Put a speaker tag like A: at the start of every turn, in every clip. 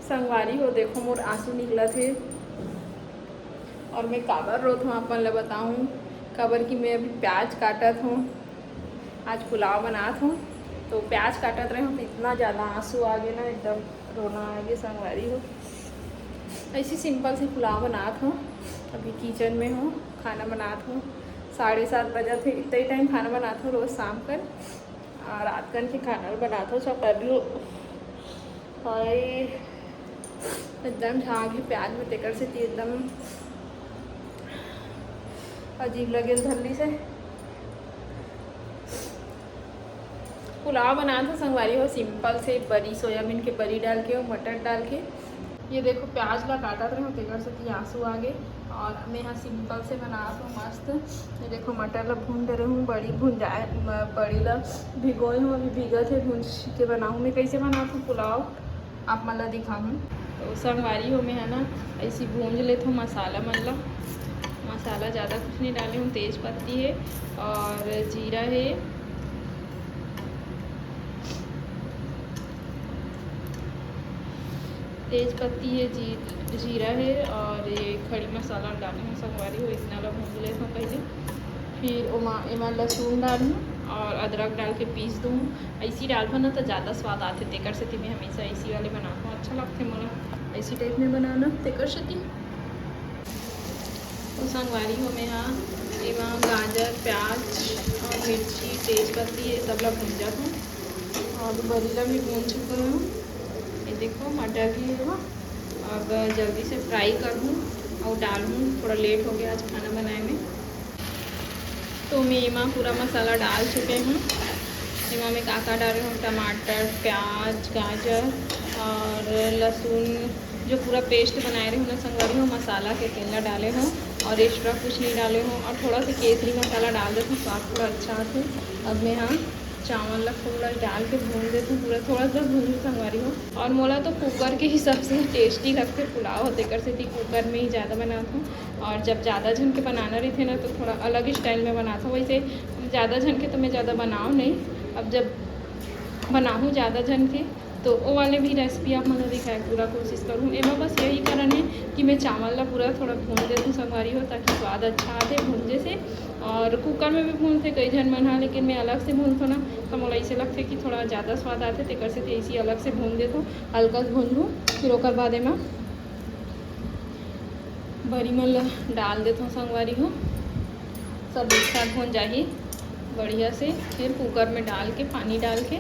A: संगवारी हो देखो मोर आंसू निकला थे और मैं काबर रोत हूँ अपन ले बताऊँ काबर कि मैं अभी प्याज काटत हूँ। आज पुलाव बनात हूँ तो प्याज काटत रहे हूँ तो इतना ज़्यादा आंसू आ गए ना, एकदम रोना आ गया। संगवारी हो ऐसी सिंपल सी पुलाव बनात हूँ। अभी किचन में हूँ, खाना बनात हूँ। 7:30 बजे थे, इतना ही टाइम खाना बनाता हूँ रोज़ शाम कर, और रात कन के खाना बनाता हूँ सब कर लूँ। और एकदम झाँगी प्याज में तेकर से थी, एकदम अजीब लगे धरली से। पुलाव बना था संगवारी हो सिंपल से, बड़ी सोयाबीन के बड़ी डाल के और मटर डाल के। ये देखो प्याज ला काटा रहे हो तेकर से कि आंसू आ गए। और मैं यहाँ सिंपल से बना हूँ मस्त। ये देखो मटर ला भून दे रही हूँ, बड़ी भून जाए, बड़ी ला भिगोई हूँ, अभी भीगत है, भून के बनाऊँ। मैं कैसे बनाती हूँ पुलाव आप मन ला दिखाऊँ। तो संगवारी हो मैं है ना ऐसी भून लेती हूँ मसाला मन ला। मसाला ज़्यादा कुछ नहीं डाली हूँ, तेज़ पत्ती है और जीरा है, तेज पत्ती है, जीरा है और ये खड़ी मसाला डाली हूँ संगवारी हो। इतना ला भून लेता हूँ पहले, फिर एमा लहसुन डालूँ और अदरक डाल के पीस दूँ। ऐसी डालता ना तो ज़्यादा स्वाद आते तेकर से मैं हमेशा ऐसी वाले बनाता हूँ, अच्छा लगते मोला ऐसी टाइप में बनाना तेकर से। तो संगवारी हो मैं यहाँ एमा गाजर, प्याज और मिर्ची, तेज पत्ती ये सब ला भून जाता हूँ और बरीला भी भून चुका हूँ। ये देखो मटर भी है, अब जल्दी से फ्राई कर दूँ और डालूँ। थोड़ा लेट हो गया आज खाना बनाए में। तो मैं एमा पूरा मसाला डाल चुके हूँ। एमा मैं काका डाल रही हूँ, टमाटर, प्याज, गाजर और लहसुन जो पूरा पेस्ट बनाए रही हूँ ना संगवारी हूँ, मसाला के तेल डाले हूँ और एक्स्ट्रा कुछ नहीं डाले हूँ। और थोड़ा सा केसरी मसाला डाल देती हूँ, स्वाद थोड़ा अच्छा आते। अब मैं यहाँ चावल ला थोड़ा डाल के भून देती हूँ, पूरा थोड़ा सा भून संगवारी हो। और मोला तो कुकर के हिसाब से टेस्टी लगते पुलाव होते कर से कुकर में ही ज़्यादा बनाता हूँ। और जब ज़्यादा जन के बनाना रही थे ना तो थोड़ा अलग स्टाइल में बनाता हूँ। वैसे ज़्यादा जन के तो मैं ज़्यादा बनाऊँ नहीं, अब जब बनाऊँ ज़्यादा जन के तो वो वाले भी रेसिपी आप मतलब दिखाए पूरा कोशिश करूँ। एमा बस यही कारण है कि मैं चावल ला पूरा थोड़ा भून देती हूँ संगवारी हो, ताकि स्वाद अच्छा आते भूनने से। और कुकर में भी भूनते कई जन मन हाँ, लेकिन मैं अलग से भूनता ना तो मोला ऐसे लगते कि थोड़ा ज़्यादा स्वाद आते तेकर से ऐसी अलग से भून देता हूँ। हल्का से भून लूँ, फिर ओकर बाद एमा बड़ी मन डाल देता हूँ संगवारी हो। सब एक साथ भून जाही बढ़िया से, फिर कुकर में डाल के पानी डाल के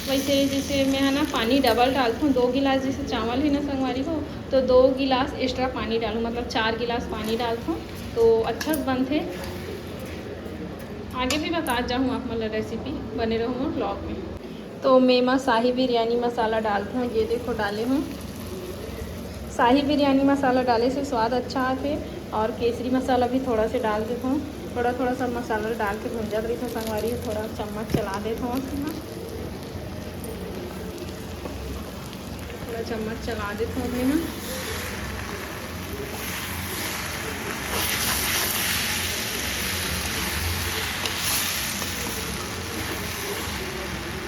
A: वैसे जैसे मैं है ना पानी डबल डालता हूँ। 2 गिलास जैसे चावल है ना संगवारी हो तो 2 गिलास एक्स्ट्रा पानी डालूँ, मतलब 4 गिलास पानी डालता हूँ तो अच्छा बनते। आगे भी बता जाऊँ आप मतलब रेसिपी, बने रहूँ ब्लॉग में। तो मैं शाही बिरयानी मसाला डालता हूँ, ये देखो डाले हूँ। शाही बिरयानी मसाला डाले से स्वाद अच्छा आते। और केसरी मसाला भी थोड़ा से डाल देता हूँ। थोड़ा थोड़ा सा मसाला डाल के भून जाती हूँ संगवारी, थोड़ा चम्मच चला देता हूँ, थोड़ा चम्मच चला देता हूँ मैं।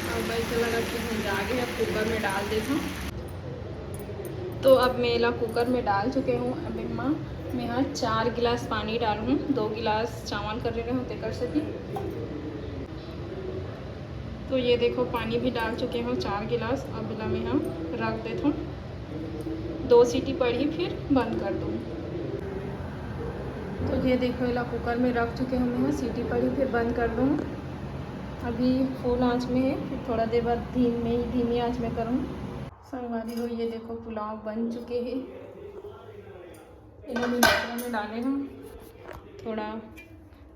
A: अब ऐसा लगा कि भून जाके अब कुकर में डाल देता हूँ। तो अब मैं कुकर में डाल चुके हूँ। अब मैं यहाँ 4 गिलास पानी डालूँ, 2 गिलास चावल कर रहे हूँ तेकर से भी। तो ये देखो पानी भी डाल चुके हूँ 4 गिलास। अब मैं यहाँ रख देता हूँ, 2 सीटी पड़ी फिर बंद कर दूँ। तो ये देखो इला कुकर में रख चुके हैं, यहाँ सीटी पड़ी फिर बंद कर दूँ। अभी फुल आंच में है, फिर थोड़ा देर बाद धीमी आंच में करूँ संगवारी हो। ये देखो पुलाव बन चुके हैं। इन्हें मिक्सर में डाले हम थोड़ा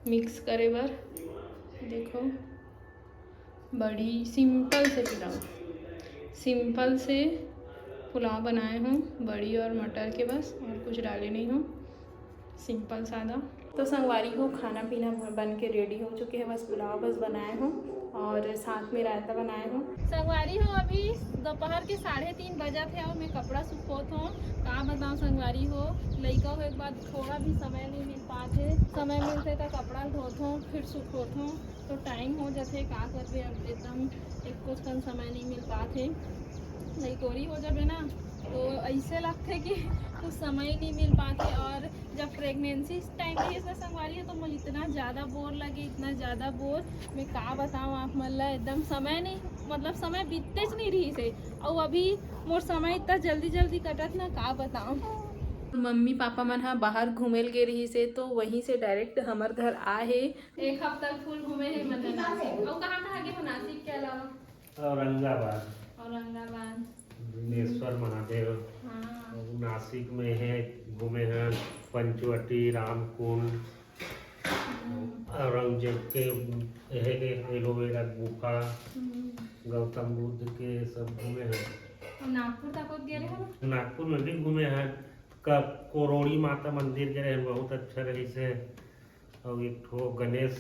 A: मिक्स करे बार। देखो बड़ी सिंपल से पुलाव बनाए हूँ, बड़ी और मटर के, बस और कुछ डाले नहीं हूँ, सिंपल सादा। तो संगवारी हो खाना पीना बन के रेडी हो चुके हैं, बस पुलाव बस बनाए हूँ और साथ में रायता बनाए हूँ। संगवारी हो अभी दोपहर के 3:30 बजे थे और मैं कपड़ा सुखोत हूँ। का बताऊँ संगवारी हो, लड़का हो एक बार थोड़ा भी समय नहीं मिल पाते, समय मिलते तो कपड़ा धोत हूँ फिर सुखोत हूँ तो टाइम हो जाते। का करते अब एकदम एक कुछ कम समय नहीं मिल पाते। लइकोरी हो जाबे ना तो ऐसे लगते कि कुछ समय ही नहीं मिल पाते। और जब प्रेगनेंसी टाइम पे इसमें संगवारी है तो मुझे इतना ज़्यादा बोर लगे, इतना ज़्यादा बोर, मैं का बताऊँ आप मतलब एकदम समय नहीं, मतलब समय बीतते नहीं रही से। और अभी मोर समय इतना जल्दी जल्दी कटत ना, का बताऊँ। मम्मी पापा मन हाँ बाहर घूमेल गे रही से तो वहीं से डायरेक्ट हमार घर आए। एक हफ्ता फुल घूमे है मन नासिक। और कहाँ गे हो नासिक के अलावा? औरंगाबाद,
B: विघ्नेश्वर महादेव।
A: हाँ।
B: नासिक में है घूमे हैं पंचवटी, रामकुंड, औरंगजेब के एलोवेरा गुफा, गौतम बुद्ध के सब घूमे हैं।
A: नागपुर तक गए हो?
B: नागपुर में भी घूमे हैं। कोरोड़ी माता मंदिर गए हैं, बहुत अच्छा रही से। और एक ठो गणेश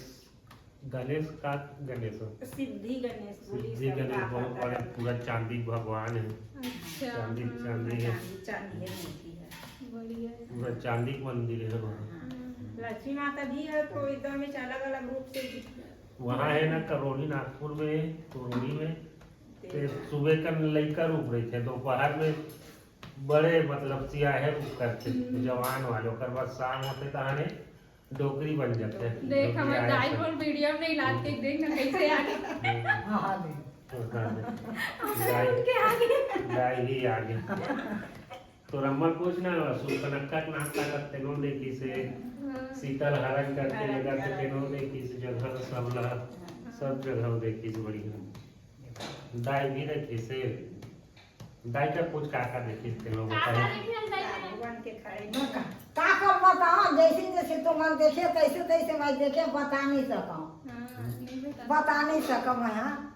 B: सिद्धि गणेश बहुत बड़े, पूरा चांदी भगवान है।
A: अच्छा,
B: चांदी है,
A: बढ़िया है।
B: पूरा चांदी का मंदिर है वहाँ।
C: लक्ष्मी माता भी है तो एकदम अलग अलग रूप से
B: वहाँ है ना करोड़ी, नागपुर में करोड़ी में सुबह का लड़का रूप रही थे, दोपहर में बड़े मतलब सियाहे रूप करते जवान वाले, और बाद शाम होते कहानी डोकरी बन जाते हैं।
A: देख हमारे दाई बोल वीडियो में नहीं लाद के देख ना कैसे आगे।
B: दाई ही आगे तो रम्मन कुछ ना सुकनक्का नाश्ता करते नो देखी से, शीतल हरण करते लगा के नो देखी से, जगह सब जगह देखी से बढ़िया। दाई भी देखी से, दाई का कुछ काका देखी थे लोग
C: का कर बताओ, जैसे जैसे तुम देखे तैसे तैसे मैं देखे बता नहीं सकूं, बता नहीं सकूं मैं। हाँ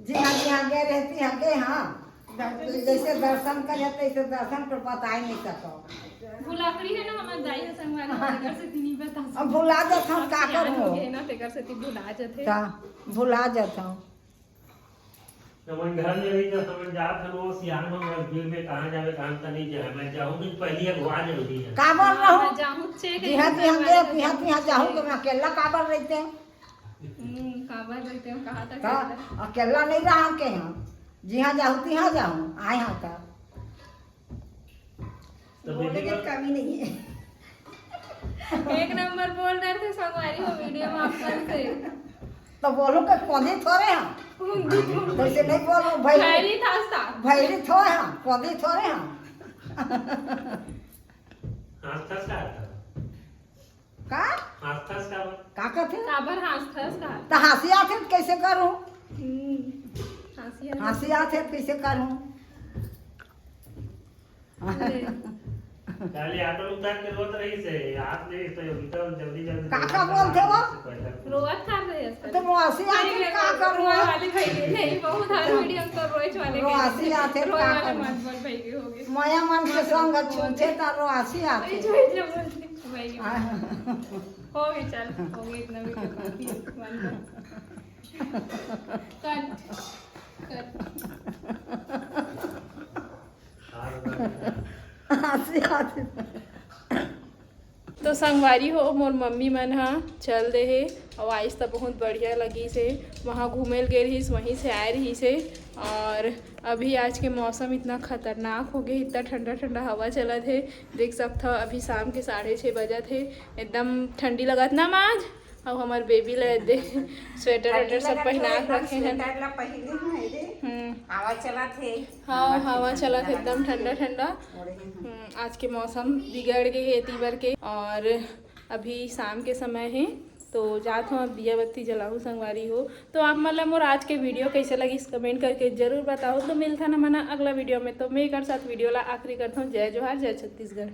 C: जी हाँ गए रहती है गे। हाँ जैसे दर्शन कर तैसे दर्शन पर बता ही नहीं सकूं।
A: भुलाकड़ी है ना हमारे दाई संगवारी तेकर से नहीं बता सकते।
C: अब भुला जाता हूँ, का करूँ
A: ना तेकर से भुला जाते,
C: भुला जाता हूँ।
B: मन घर में रही जब समझ जात हन वो सियान हम भीड़ में कहां जावे कहां त नहीं जाए। मैं जाऊं कि पहले घुआ जरूरी है।
C: काबर रहूं,
A: मैं जाऊं चेक
C: बिहार बिहार जाऊं तो मैं अकेला काबर रहते हैं।
A: काबर रहते हो कहा तक
C: का अकेला नहीं रहा के हम, जहाँ जाऊं तिहाँ जाऊं, आए हाँ का बोले के कमी नहीं है।
A: एक नंबर बोल रहे थे संगवारी हो वीडियो में आप से।
C: तो बोलो कि पौधे थोड़े हैं, वैसे नहीं बोलो
A: भैरी था,
C: भैरी थोड़े हैं, पौधे थोड़े हैं।
B: आस्थास का
C: का कहते
A: काबर हंसथस का
C: तो हंसी आते कैसे करूं,
A: हंसी
C: आते कैसे करूं।
B: खाली ऑटो उतार के रोत रही से आप नहीं तो एकदम जल्दी
C: काका बोलते हो
A: रोवत कर रहे हैं
C: तो हंसी आते का करूं
A: वाले भाई के नहीं बहुत हर वीडियो में तो रोज वाले के
C: हंसी आते
A: रोज वाले मत बोल भाई के हो गए
C: माया मन के संग छूटे तो हंसी आते
A: भाई हो गए। चल हो गए इतना वीडियो काफी तो संगवारी हो मोर मम्मी मन हाँ चल दे है और आइस तो बहुत बढ़िया लगी से। वहाँ घूमेल गए रही, वहीं से आए रही से। और अभी आज के मौसम इतना खतरनाक हो गया, इतना ठंडा ठंडा हवा चलत है, देख सकते हो। अभी शाम के 6:30 बजे थे, एकदम ठंडी लगत ना आज। और हमारे बेबी ले दे स्वेटर वेटर सब पहना रखे हैं।
C: हवा चला थे,
A: हाँ हवा चला था एकदम ठंडा ठंडा। आज के मौसम बिगड़ गए है तीबर के। और अभी शाम के समय है तो जात हूँ दिया बत्ती जलाऊँ संगवारी हो। तो आप मतलब मोर आज के वीडियो कैसे लगी कमेंट करके जरूर बताओ। तो मिलता ना मना अगला वीडियो में। तो मैं एक साथ वीडियो ला आखिरी करता हूँ। जय जोहार, जय छत्तीसगढ़।